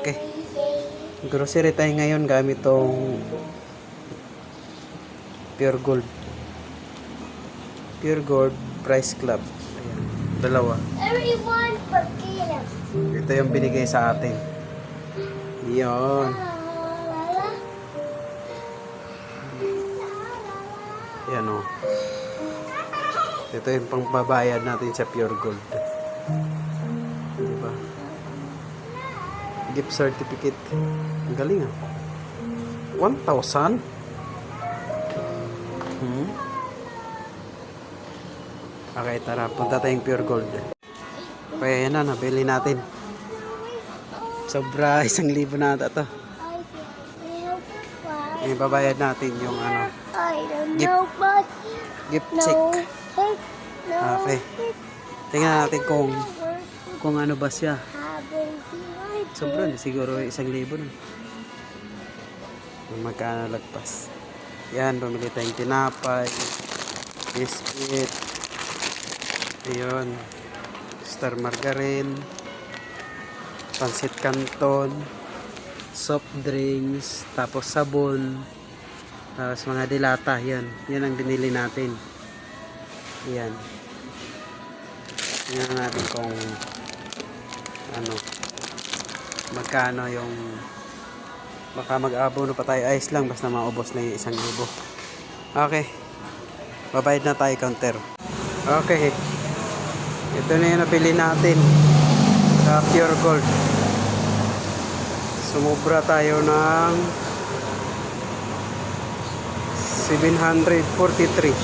Okay. Grocery tayo ngayon gamit tong Pure Gold. Pure Gold Price Club. Ayan, dalawa. Everyone forget him. Ito yung binigay sa atin. Yun. Yan o. Ito yung pangbabayad natin sa Pure Gold. Diba? Gift certificate. Ang galing ah. 1,000? Okay, tara. Punta tayong Pure Gold. Kaya yan na, nabili natin. Sobra 1,000 na ata to. Ibabayad natin yung ano. I don't Gift. know, but Gift no, check. no. Okay. Tingnan natin kung ano ba siya. Sobra na siguro 1,000 na. Magkano lagpas. Yan, bumili tayong tinapay, biscuit, ayun, star margarine, pansit canton, soft drinks, tapos sabon, tapos mga dilata. Yan ang binili natin. Yan. Tingnan natin kung ano, magkano yung, baka mag-abono pa tayo. Ayos lang, basta maubos lang yung 1,000. Okay, babayad na tayo counter. Okay, ito na yung nabili natin sa Pure Gold. Sumubra tayo ng 743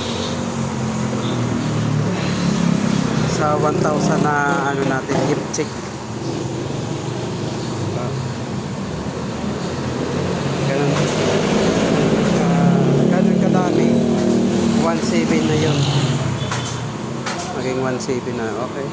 sa 1,000 na ano natin, gift check. Ganun kadami, 1,700 na yun. Maging 1,700 na. Okay.